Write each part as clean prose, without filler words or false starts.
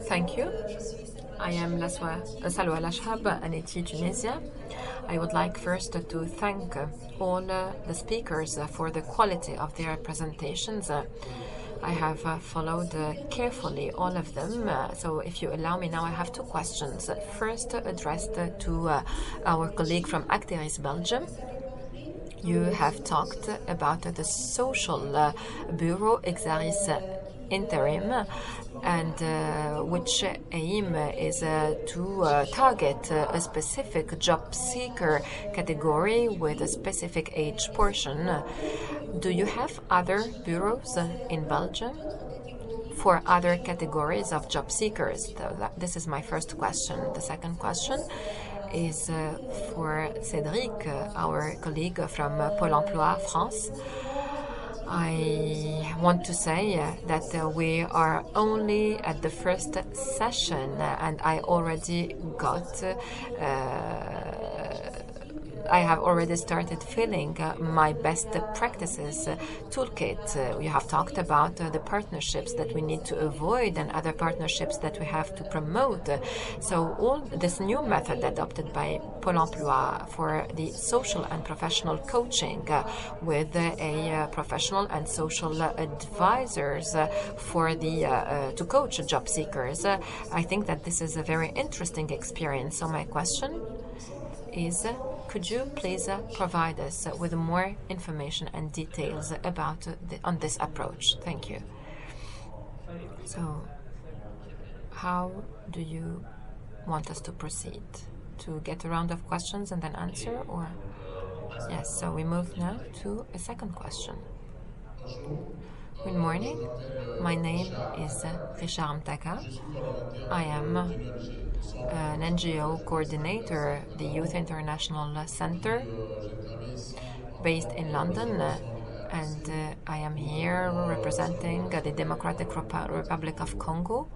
Thank you. I am Salwa Lashhab, Aneti, Tunisia. I would like first to thank all the speakers for the quality of their presentations. I have followed carefully all of them, so if you allow me now, I have two questions. First, addressed to our colleague from Acteris Belgium. You have talked about the social bureau Exaris interim, and which aim is to target a specific job seeker category with a specific age portion. Do you have other bureaus in Belgium for other categories of job seekers? This is my first question. The second question is for Cédric, our colleague from Pôle emploi France. I want to say that we are only at the first session, and I have already started filling my best practices toolkit. You have talked about the partnerships that we need to avoid and other partnerships that we have to promote. So all this new method adopted by Pôle emploi for the social and professional coaching with a professional and social advisors for the to coach job seekers. I think that this is a very interesting experience. So my question is, could you please provide us with more information and details about on this approach? Thank you. So, how do you want us to proceed? To get a round of questions and then answer, or? Yes, so we move now to a second question. Good morning. My name is Richard Mtaka. I am an NGO coordinator, the Youth International Center, based in London, and I am here representing the Democratic Republic of Congo.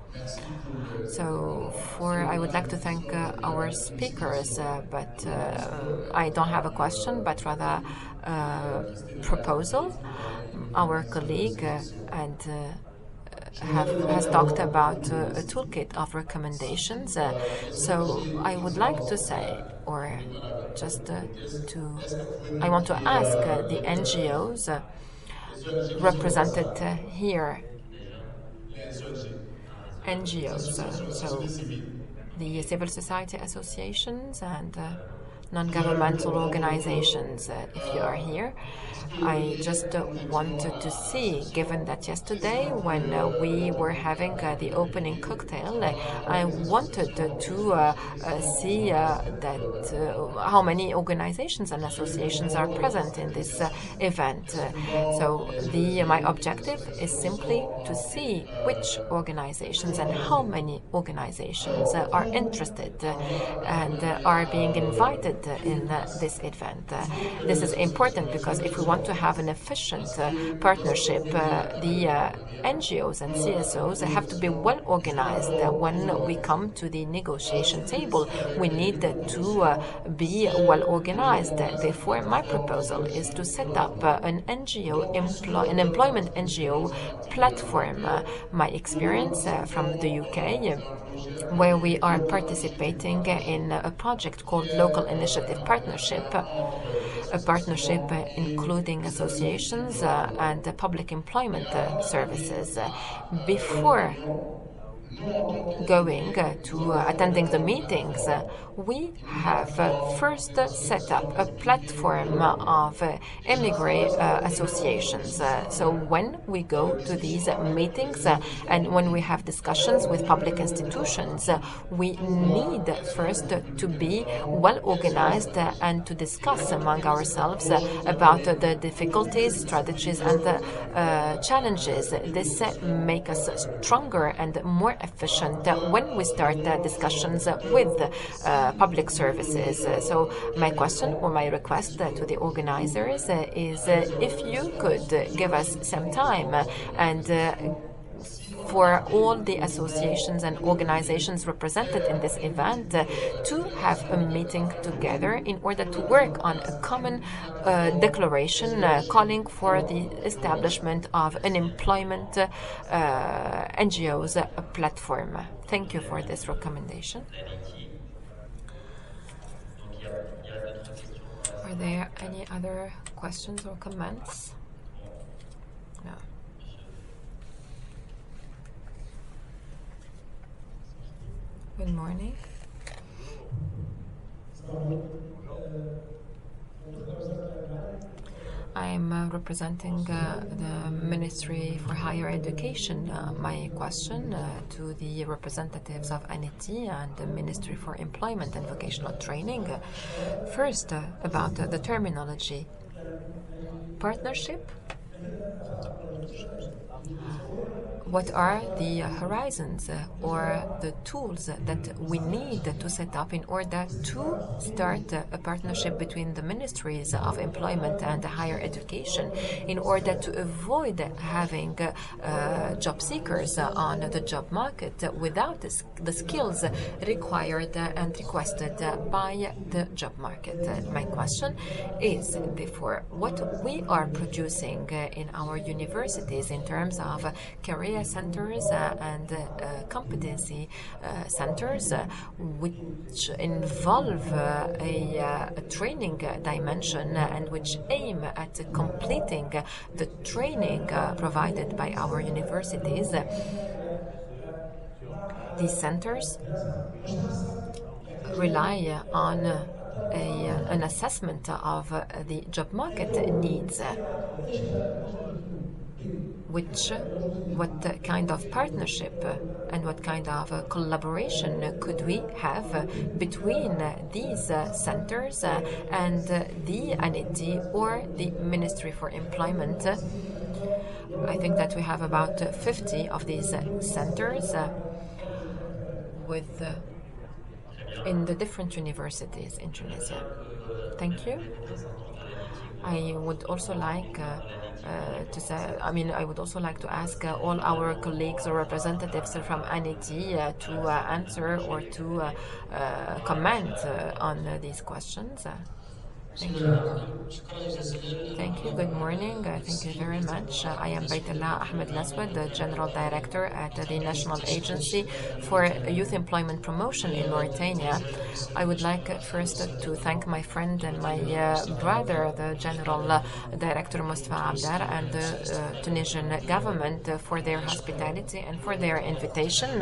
So I would like to thank our speakers, but I don't have a question, but rather a proposal. Our colleague has talked about a toolkit of recommendations. So I would like to say, or just I want to ask the NGOs represented here, NGOs, so the civil society associations and non-governmental organizations, if you are here. I just wanted to see, given that yesterday when we were having the opening cocktail, I wanted to see how many organizations and associations are present in this event. So my objective is simply to see which organizations and how many organizations are interested and are being invited in this event. This is important because if we want to have an efficient partnership, the NGOs and CSOs have to be well organized. When we come to the negotiation table, we need to be well organized. Therefore, my proposal is to set up an employment NGO platform. My experience from the UK, where we are participating in a project called Local Initiative Partnership, a partnership including associations and public employment services. Before going to attending the meetings, we have first set up a platform of immigrant associations. So when we go to these meetings and when we have discussions with public institutions, we need first to be well organized and to discuss among ourselves about the difficulties, strategies, and the challenges. This makes us stronger and more efficient when we start discussions with public services. So my question or my request to the organizers is if you could give us some time and for all the associations and organizations represented in this event to have a meeting together in order to work on a common declaration calling for the establishment of an employment NGOs platform. Thank you for this recommendation. Are there any other questions or comments? No. Good morning. I'm representing the Ministry for Higher Education. My question to the representatives of ANETI and the Ministry for Employment and Vocational Training. First, about the terminology. Partnership? What are the horizons or the tools that we need to set up in order to start a partnership between the ministries of employment and higher education in order to avoid having job seekers on the job market without the skills required and requested by the job market? My question is, therefore, what we are producing in our universities in terms of career centers and competency centers, which involve a training dimension and which aim at completing the training provided by our universities. These centers rely on an assessment of the job market needs. What kind of partnership and what kind of collaboration could we have between these centers and the ANETI or the Ministry for Employment? I think that we have about 50 of these centers in the different universities in Tunisia. Thank you. I would also like to ask all our colleagues or representatives from ANETI to answer or to comment on these questions. Thank you. Thank you. Good morning. Thank you very much. I am Baitullah Ahmed Laswad, the General Director at the National Agency for Youth Employment Promotion in Mauritania. I would like first to thank my friend and my brother, the General Director Mustafa Abdar, and the Tunisian government for their hospitality and for their invitation.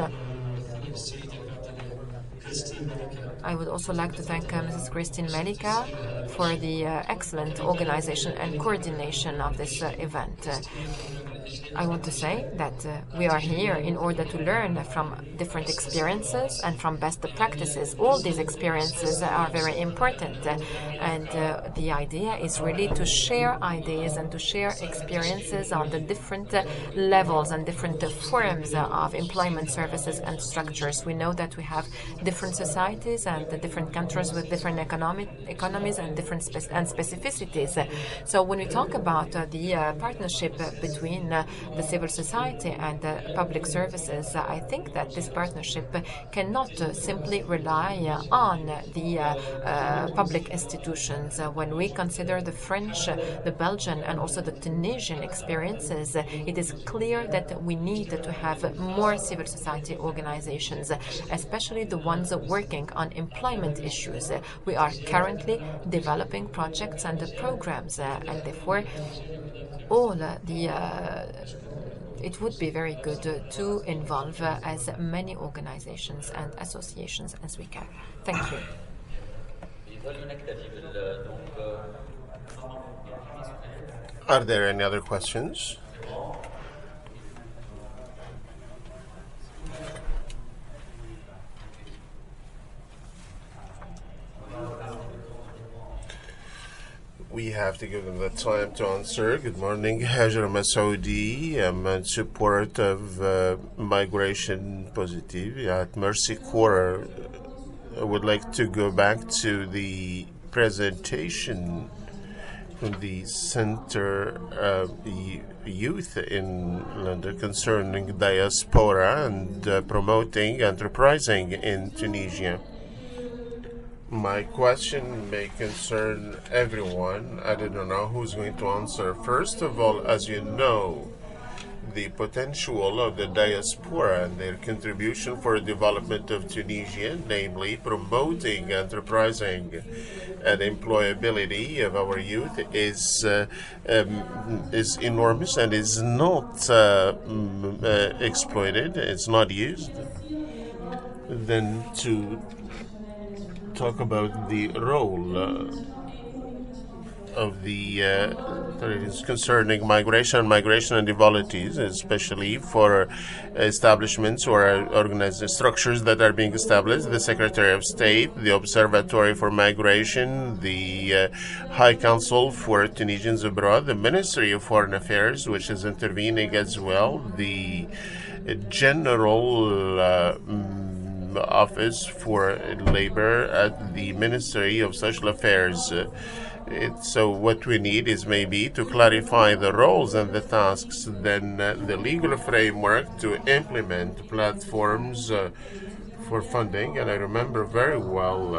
I would also like to thank Mrs. Christine Malika for the excellent organization and coordination of this event. I want to say that we are here in order to learn from different experiences and from best practices. All these experiences are very important, and the idea is really to share ideas and to share experiences on the different levels and different forms of employment services and structures. We know that we have different societies and different countries with different economies and different specificities. So when we talk about the partnership between the civil society and public services, I think that this partnership cannot simply rely on the public institutions. When we consider the French, the Belgian, and also the Tunisian experiences, it is clear that we need to have more civil society organizations, especially the ones working on employment issues. We are currently developing projects and programs, and therefore it would be very good to involve as many organizations and associations as we can. Thank you. Are there any other questions? We have to give them the time to answer. Good morning, Hajar Masoudi. I'm in support of migration positive at Mercy Corps. I would like to go back to the presentation from the Center Youth in London concerning diaspora and promoting enterprising in Tunisia. My question may concern everyone. I don't know who's going to answer. First of all, as you know, the potential of the diaspora and their contribution for the development of Tunisia, namely promoting enterprising and employability of our youth, is enormous and is not exploited. It's not used. Then to talk about the role of the authorities concerning migration and inequalities, especially for establishments or organized structures that are being established, the Secretary of State, the Observatory for Migration, the High Council for Tunisians Abroad, the Ministry of Foreign Affairs, which is intervening as well, the General Office for Labor at the Ministry of Social Affairs. So what we need is maybe to clarify the roles and the tasks, then the legal framework to implement platforms for funding. And I remember very well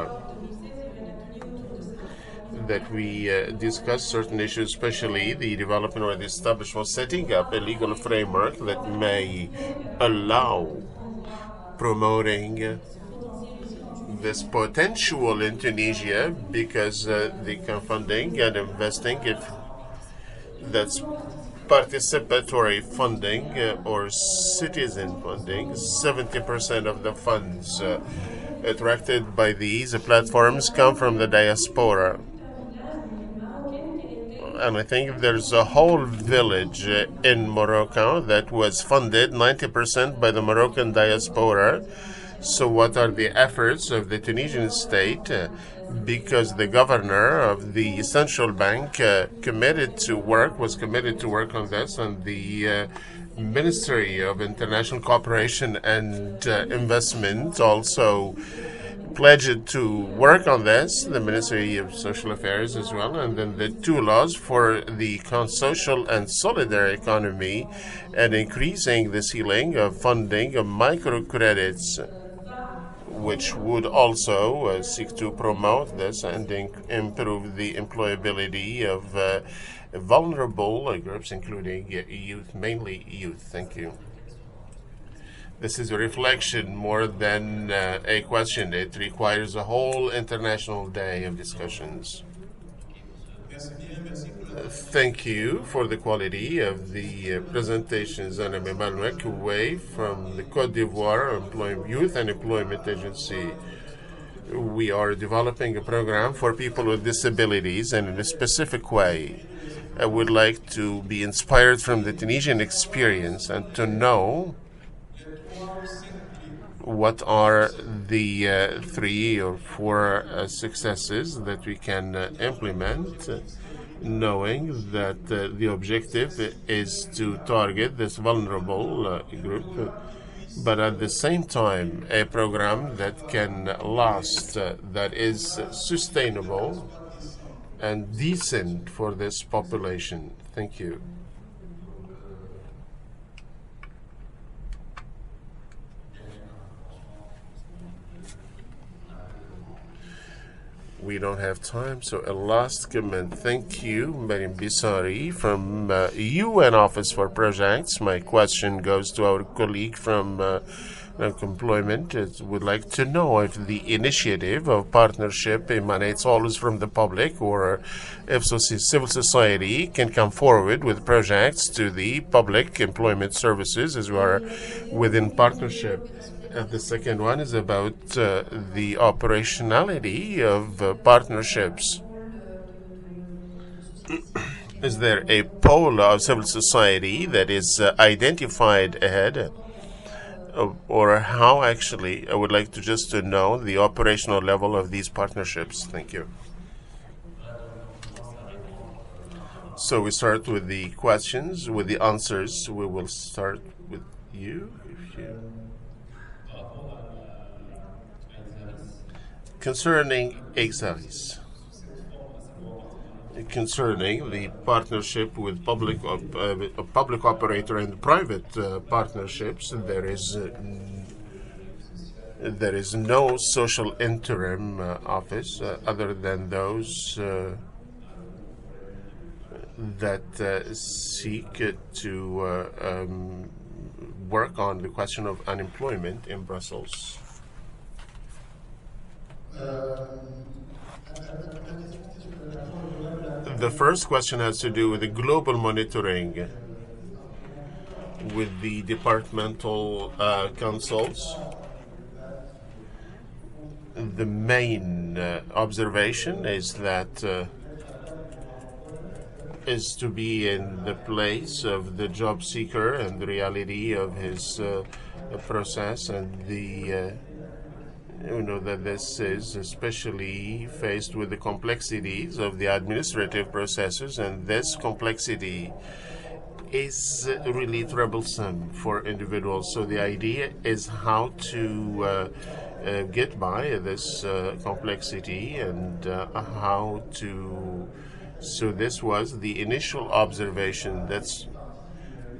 that we discussed certain issues, especially the development or the establishment, setting up a legal framework that may allow promoting this potential in Tunisia, because the funding and investing, if that's participatory funding or citizen funding, 70% of the funds attracted by these platforms come from the diaspora. And I think there's a whole village in Morocco that was funded 90% by the Moroccan diaspora. So what are the efforts of the Tunisian state? Because the governor of the central bank was committed to work on this, and the Ministry of International Cooperation and Investment also pledged to work on this, the Ministry of Social Affairs as well, and then the two laws for the social and solidarity economy and increasing the ceiling of funding of microcredits, which would also seek to promote this and improve the employability of vulnerable groups, including youth, mainly youth. Thank you. This is a reflection more than a question. It requires a whole international day of discussions. Thank you for the quality of the presentations. And I'm Emmanuel Koué from the Côte d'Ivoire Youth and Employment Agency. We are developing a program for people with disabilities, and in a specific way, I would like to be inspired from the Tunisian experience and to know what are the 3 or 4 successes that we can implement, knowing that the objective is to target this vulnerable group, but at the same time a program that can last, that is sustainable and decent for this population. Thank you. We don't have time, so a last comment. Thank you, Mariam Bissari from UN Office for Projects. My question goes to our colleague from Employment. Would like to know if the initiative of partnership emanates always from the public, or if civil society can come forward with projects to the public employment services as well within partnership. The second one is about the operationality of partnerships. Is there a pole of civil society that is identified ahead? Or how actually, I would like to just to know the operational level of these partnerships. Thank you. So we start with the questions, with the answers. We will start with you. Concerning Exalis, concerning the partnership with public operator and private partnerships, there is no social interim office other than those that seek to work on the question of unemployment in Brussels. The first question has to do with the global monitoring with the departmental councils. The main observation is that is to be in the place of the job seeker and the reality of his process, and that this is especially faced with the complexities of the administrative processes, and this complexity is really troublesome for individuals. So the idea is how to get by this complexity and how to. So this was the initial observation.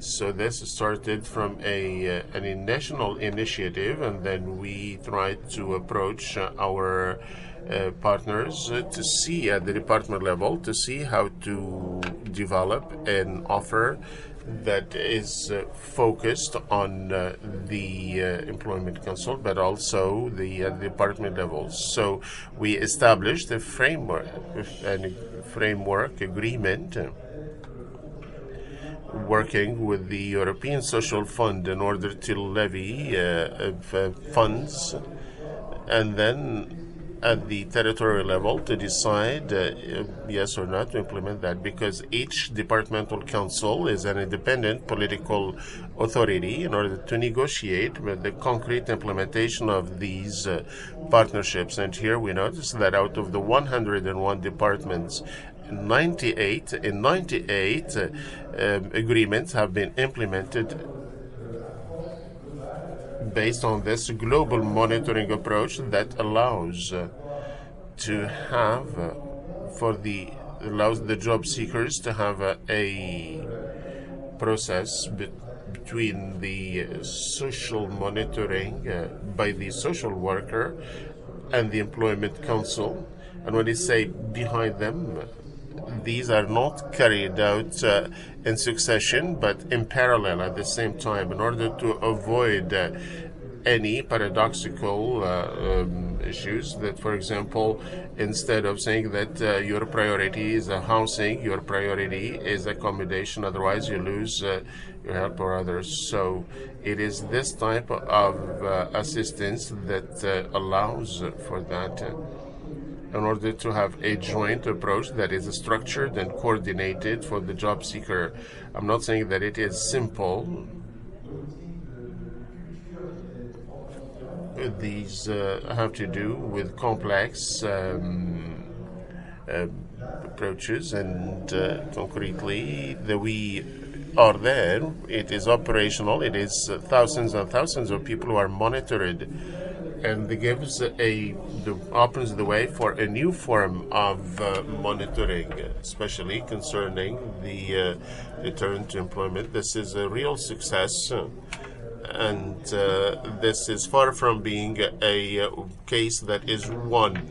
So this started from a national initiative, and then we tried to approach our partners to see at the department level, to see how to develop an offer that is focused on the employment council, but also the department levels. So we established a framework agreement working with the European Social Fund in order to levy funds, and then at the territorial level to decide yes or not to implement that, because each departmental council is an independent political authority in order to negotiate with the concrete implementation of these partnerships. And here we notice that out of the 101 departments, 98 agreements have been implemented based on this global monitoring approach that allows to have allows the job seekers to have a process between the social monitoring by the social worker and the employment council. And when they say behind them, these are not carried out in succession, but in parallel at the same time, in order to avoid any paradoxical issues. That, for example, instead of saying that your priority is housing, your priority is accommodation, otherwise you lose your help or others. So it is this type of assistance that allows for that. In order to have a joint approach that is structured and coordinated for the job seeker. I'm not saying that it is simple. These have to do with complex approaches, and concretely, we are there. It is operational. It is thousands and thousands of people who are monitored, and it opens the way for a new form of monitoring, especially concerning the return to employment. This is a real success, and this is far from being a case that is won.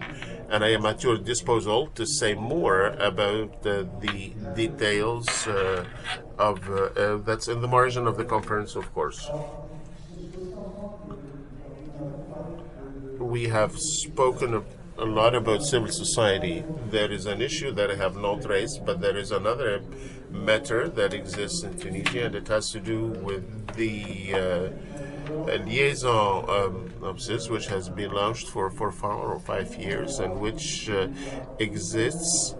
And I am at your disposal to say more about the details of that's in the margin of the conference, of course. We have spoken a lot about civil society. There is an issue that I have not raised, but there is another matter that exists in Tunisia, and it has to do with the liaison offices, which has been launched for 4 or 5 years, and which exists.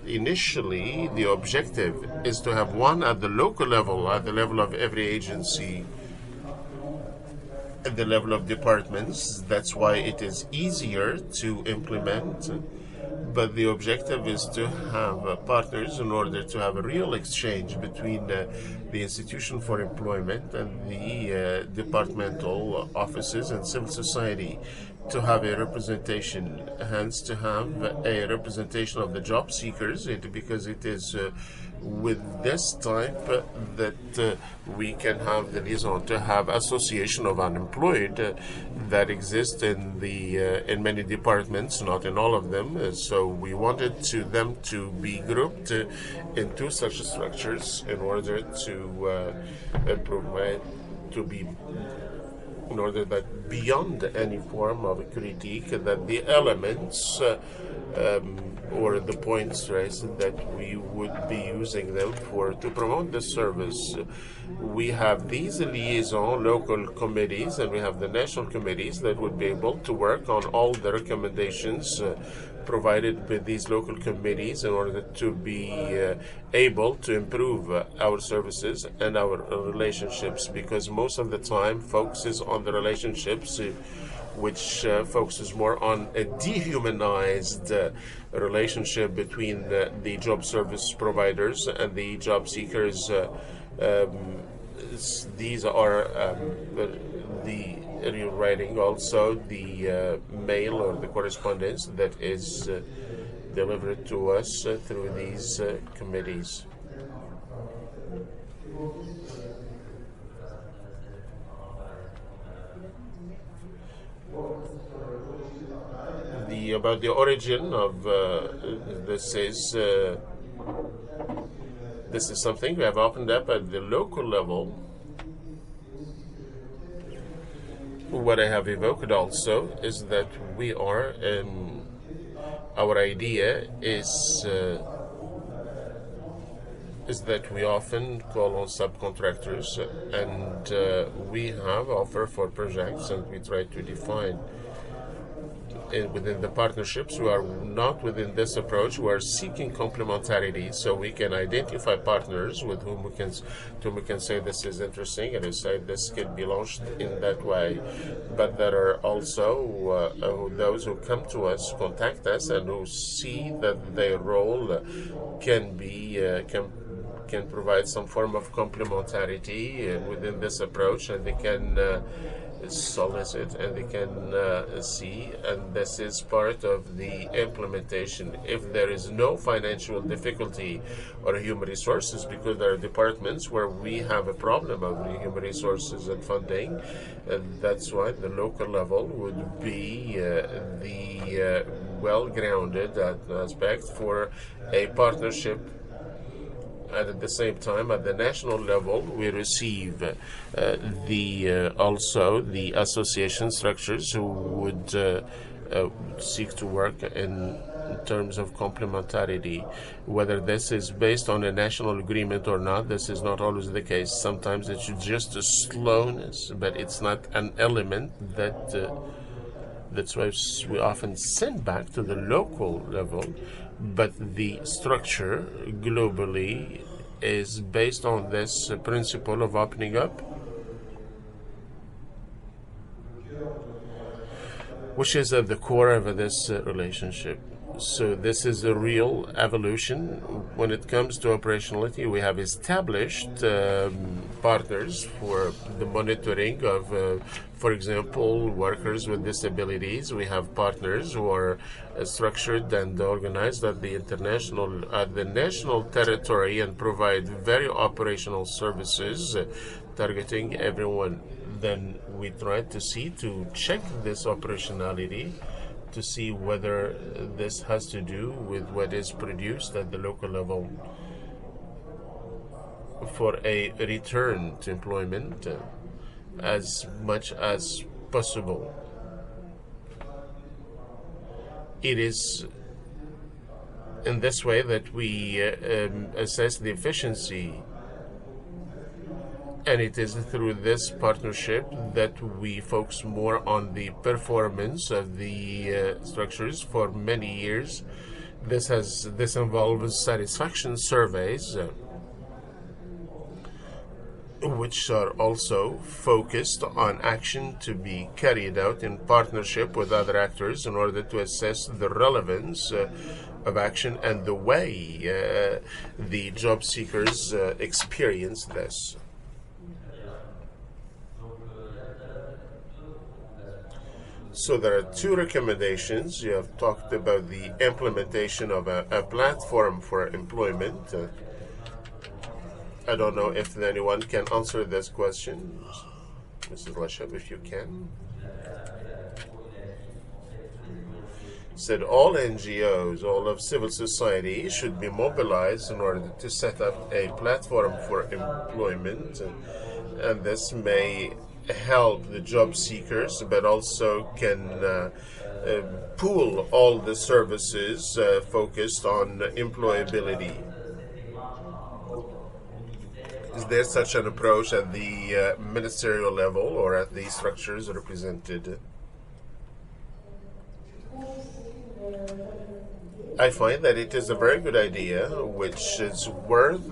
Initially, the objective is to have one at the local level, at the level of every agency, at the level of departments. That's why it is easier to implement. But the objective is to have partners in order to have a real exchange between the Institution for Employment and the departmental offices and civil society to have a representation, hence to have a representation of the job seekers, because it is with this type that we can have the liaison, to have association of unemployed that exist in many departments, not in all of them. So we wanted them to be grouped into such structures in order to provide to be. In order that beyond any form of critique, that the elements or the points raised, that we would be using them to promote the service. We have these liaison local committees and we have the national committees that would be able to work on all the recommendations provided by these local committees in order to be able to improve our services and our relationships, because most of the time focuses on the relationships, which focuses more on a dehumanized relationship between the job service providers and the job seekers. These are the writing, also the mail or the correspondence that is delivered to us through these committees. About the origin of this is something we have opened up at the local level. What I have evoked also is that we are, our idea is that we often call on subcontractors, and we have offer for projects, and we try to define within the partnerships who are not within this approach, who are seeking complementarity, so we can identify partners with whom we can say this is interesting and say this could be launched in that way. But there are also those who come to us, contact us, and who see that their role can provide some form of complementarity within this approach, and they can solicit and they can see, and this is part of the implementation. If there is no financial difficulty or human resources, because there are departments where we have a problem of human resources and funding, and that's why the local level would be the well-grounded aspect for a partnership. And at the same time, at the national level, we receive also the association structures who would seek to work in terms of complementarity. Whether this is based on a national agreement or not, this is not always the case. Sometimes it's just a slowness, but it's not an element that's why we often send back to the local level. But the structure globally is based on this principle of opening up, which is at the core of this relationship. So this is a real evolution. When it comes to operationality, we have established partners for the monitoring of, for example, workers with disabilities. We have partners who are structured and organized at the national territory and provide very operational services targeting everyone. Then we try to check this operationality to see whether this has to do with what is produced at the local level for a return to employment as much as possible. It is in this way that we assess the efficiency, and it is through this partnership that we focus more on the performance of the structures for many years. This involves satisfaction surveys, which are also focused on action to be carried out in partnership with other actors in order to assess the relevance of action and the way the job seekers experience this. So there are two recommendations. You have talked about the implementation of a platform for employment. I don't know if anyone can answer this question. Mrs. Lachab, if you can. Said all NGOs, all of civil society should be mobilized in order to set up a platform for employment, and this may help the job seekers, but also can pool all the services focused on employability. Is there such an approach at the ministerial level or at the structures represented? I find that it is a very good idea, which is worth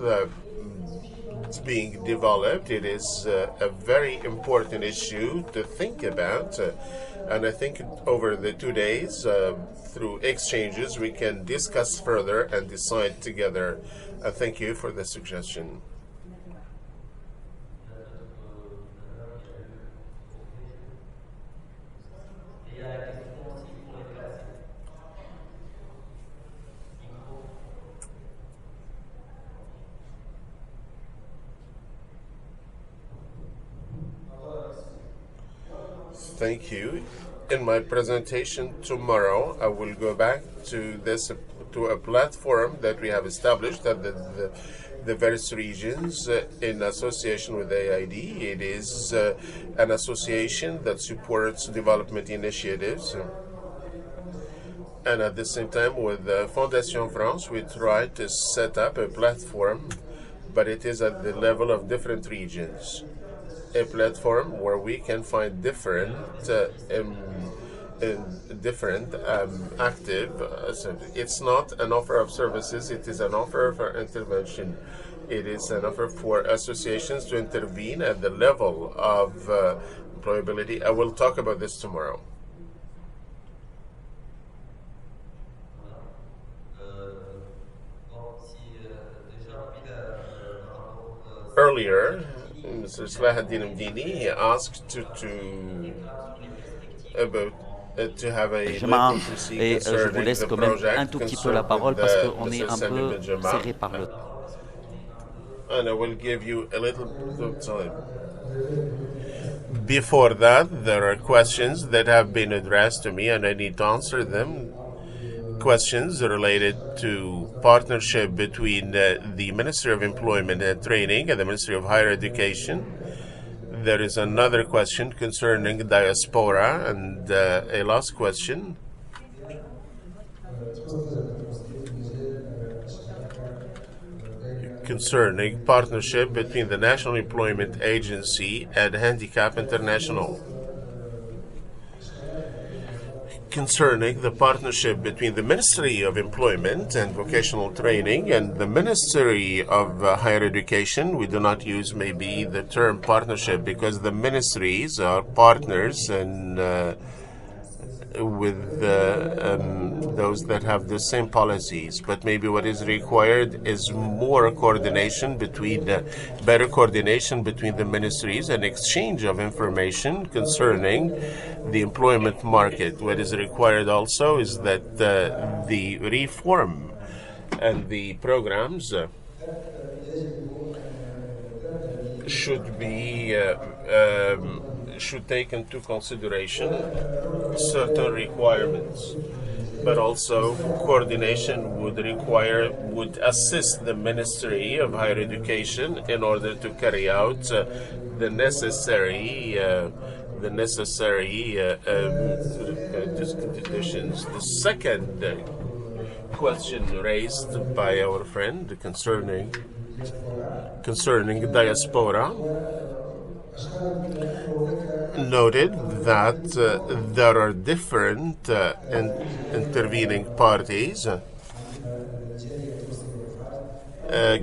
being developed. It is a very important issue to think about, and I think over the 2 days, through exchanges, we can discuss further and decide together. Thank you for the suggestion. Thank you. In my presentation tomorrow, I will go back to a platform that we have established at the various regions in association with AID. It is an association that supports development initiatives. And at the same time, with Fondation France, we try to set up a platform, but it is at the level of different regions. A platform where we can find different active. So it's not an offer of services, it is an offer for intervention. It is an offer for associations to intervene at the level of employability. I will talk about this tomorrow. Earlier, Mr. Salahuddin Mdini asked to have a et je vous laisse quand même un tout petit peu la parole parce qu'on est un peu serré par le temps. And I will give you a little bit of time. Before that, there are questions that have been addressed to me and I need to answer them. Questions related to partnership between the Ministry of Employment and Training and the Ministry of Higher Education. There is another question concerning diaspora and a last question. Concerning partnership between the National Employment Agency and Handicap International. Concerning the partnership between the Ministry of Employment and Vocational Training and the Ministry of Higher Education, we do not use maybe the term partnership because the ministries are partners and with those that have the same policies. But maybe what is required is more coordination between, better coordination between the ministries and exchange of information concerning the employment market. What is required also is that the reform and the programs should take into consideration certain requirements, but also coordination would assist the Ministry of Higher Education in order to carry out the necessary conditions. The second question raised by our friend concerning diaspora noted that there are different intervening parties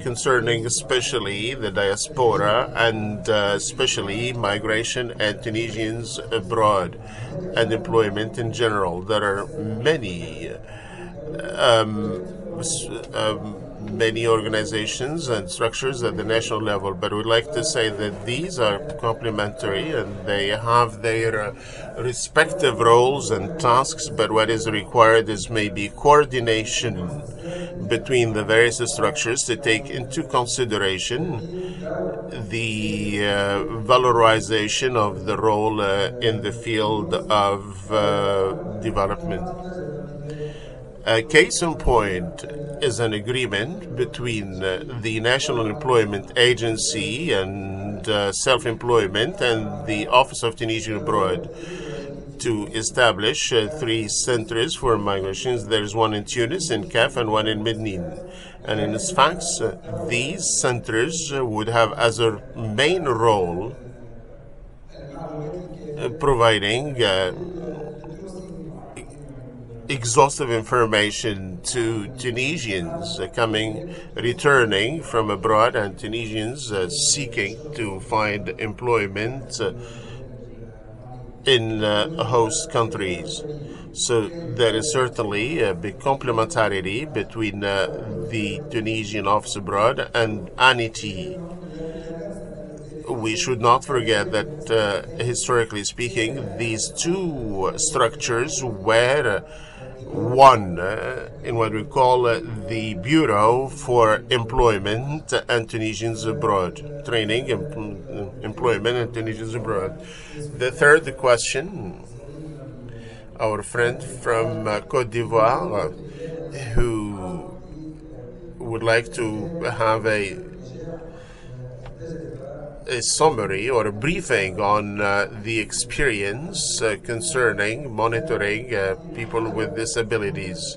concerning especially the diaspora and especially migration and Tunisians abroad and employment in general. There are many many organizations and structures at the national level, but we'd like to say that these are complementary and they have their respective roles and tasks, but what is required is maybe coordination between the various structures to take into consideration the valorization of the role in the field of development. A case in point is an agreement between the National Employment Agency and Self-Employment and the Office of Tunisian Abroad to establish 3 centers for migrations. There's one in Tunis, in Kaf, and one in Medellin. And in fact, these centers would have as a main role providing exhaustive information to Tunisians returning from abroad and Tunisians seeking to find employment in host countries. So there is certainly a big complementarity between the Tunisian office abroad and ANITI. We should not forget that historically speaking, these 2 structures were one in what we call the Bureau for Employment and Tunisians Abroad, Training, Employment and Tunisians Abroad. The third question, our friend from Côte d'Ivoire, who would like to have a summary or a briefing on the experience concerning monitoring people with disabilities.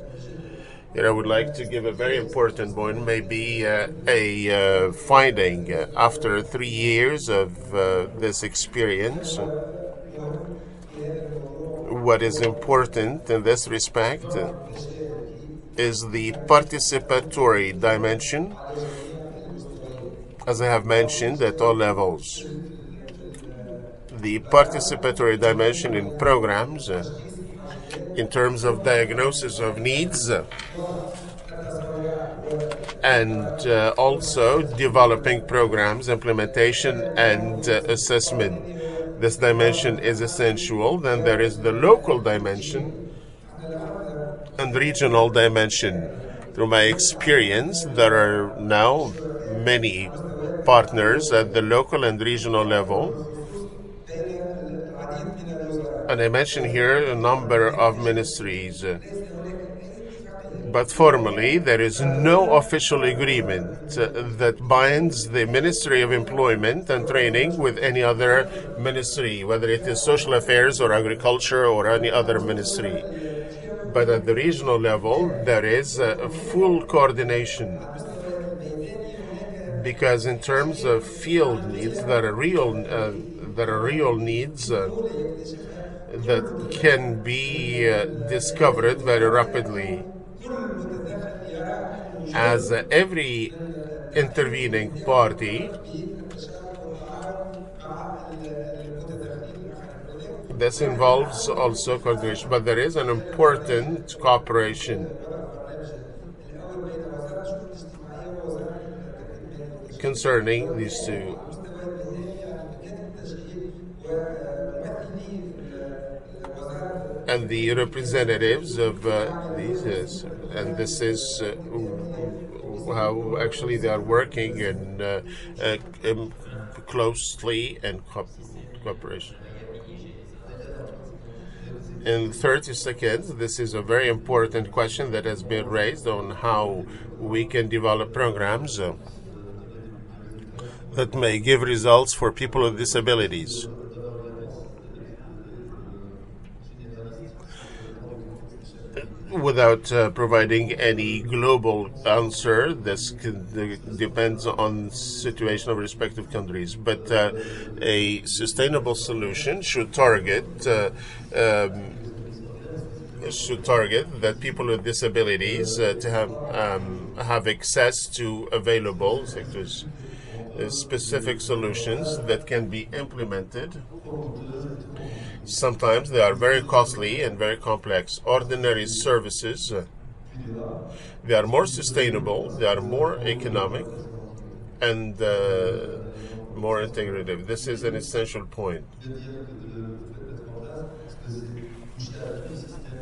Here I would like to give a very important point, maybe a finding after 3 years of this experience. What is important in this respect is the participatory dimension, as I have mentioned, at all levels. The participatory dimension in programs, in terms of diagnosis of needs, and also developing programs, implementation, and assessment. This dimension is essential. Then there is the local dimension and regional dimension. Through my experience, there are now many partners at the local and regional level. And I mention here a number of ministries. But formally, there is no official agreement that binds the Ministry of Employment and Training with any other ministry, whether it is social affairs or agriculture or any other ministry. But at the regional level, there is a full coordination. Because in terms of field needs, there are real needs that can be discovered very rapidly. As every intervening party, this involves also coordination, but there is an important cooperation concerning these 2. And the representatives of these, and this is how actually they are working and closely and cooperation. In 30 seconds, this is a very important question that has been raised on how we can develop programs that may give results for people with disabilities. Without providing any global answer, this depends on situation of respective countries. But a sustainable solution should target that people with disabilities to have access to available sectors. Specific solutions that can be implemented. Sometimes they are very costly and very complex. Ordinary services They are more sustainable, they are more economic, and more integrative. This is an essential point.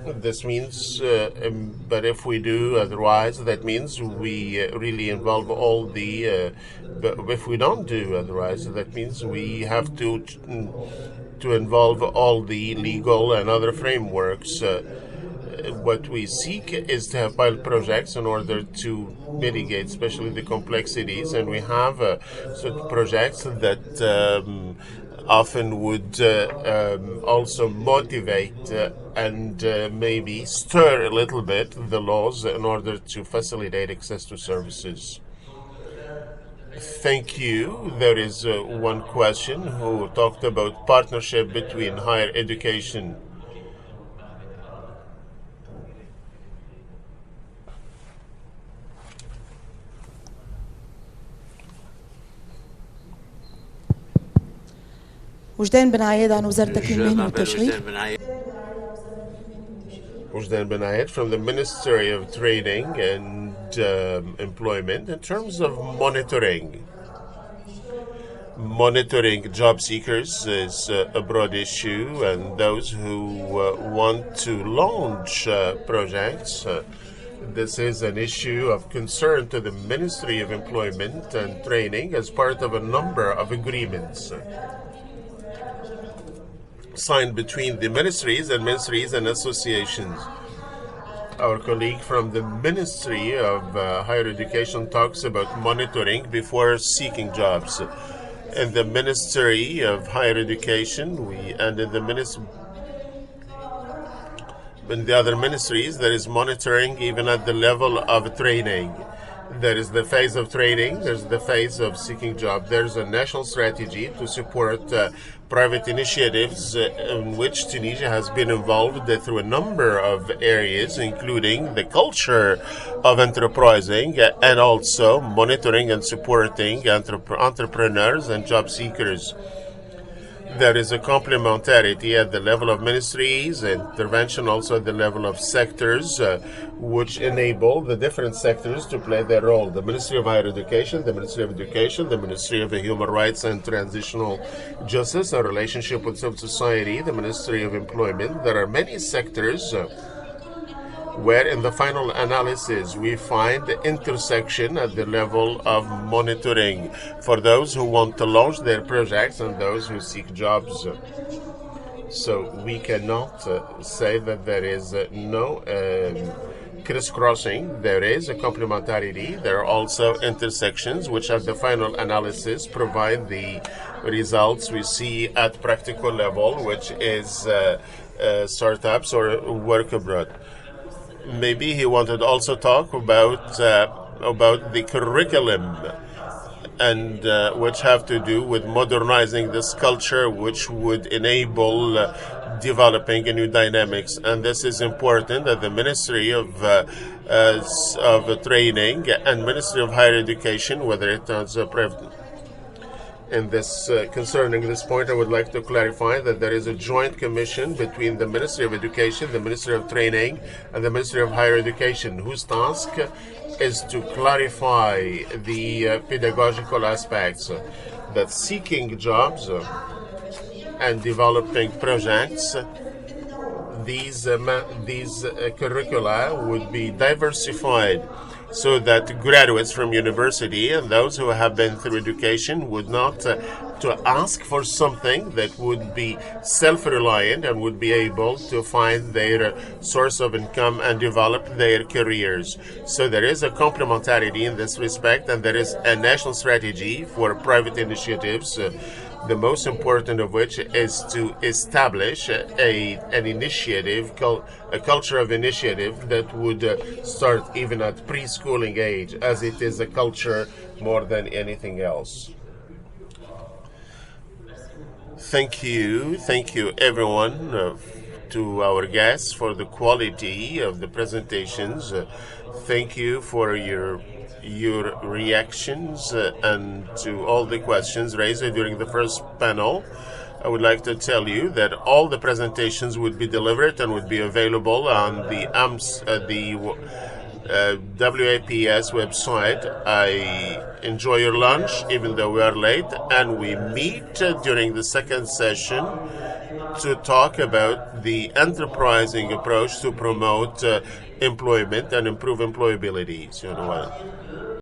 This means, but if we do otherwise, that means we really involve all the. But if we don't do otherwise, that means we have to involve all the legal and other frameworks. What we seek is to have pilot projects in order to mitigate, especially the complexities, and we have certain projects that often would also motivate and maybe stir a little bit the laws in order to facilitate access to services. Thank you. There is one question who talked about partnership between higher education. وجدان بن عياد عن وزارة التكوين المهني والتشغيل. Wujdan Ben Ayed from the Ministry of Training and Employment. In terms of monitoring job seekers is a broad issue, and those who want to launch projects. This is an issue of concern to the Ministry of Employment and Training as part of a number of agreements signed between the ministries and associations. Our colleague from the Ministry of Higher Education talks about monitoring before seeking jobs. In the Ministry of Higher Education, in the other ministries, there is monitoring even at the level of training. There is the phase of training, there's the phase of seeking job. There's a national strategy to support private initiatives in which Tunisia has been involved through a number of areas, including the culture of enterprising and also monitoring and supporting entrepreneurs and job seekers. There is a complementarity at the level of ministries, intervention also at the level of sectors, which enable the different sectors to play their role. The Ministry of Higher Education, the Ministry of Education, the Ministry of Human Rights and Transitional Justice, our relationship with civil society, the Ministry of Employment. There are many sectors where in the final analysis we find the intersection at the level of monitoring for those who want to launch their projects and those who seek jobs. So we cannot say that there is no crisscrossing. There is a complementarity. There are also intersections which at the final analysis provide the results we see at practical level, which is startups or work abroad. Maybe he wanted also talk about the curriculum and which have to do with modernizing this culture, which would enable developing a new dynamics. And this is important that the Ministry of Training and Ministry of Higher Education, whether it is private. In this concerning this point, I would like to clarify that there is a joint commission between the Ministry of Education, the Ministry of Training, and the Ministry of Higher Education, whose task is to clarify the pedagogical aspects that seeking jobs and developing projects, these curricula would be diversified so that graduates from university and those who have been through education would not to ask for something that would be self-reliant and would be able to find their source of income and develop their careers. So there is a complementarity in this respect, and there is a national strategy for private initiatives, the most important of which is to establish an initiative, a culture of initiative that would start even at preschooling age, as it is a culture more than anything else. Thank you everyone, to our guests for the quality of the presentations. Thank you for your reactions and to all the questions raised during the first panel. I would like to tell you that all the presentations would be delivered and would be available on the WAPS website. I enjoy your lunch, even though we are late, and we meet during the second session to talk about the enterprising approach to promote employment and improve employability. So,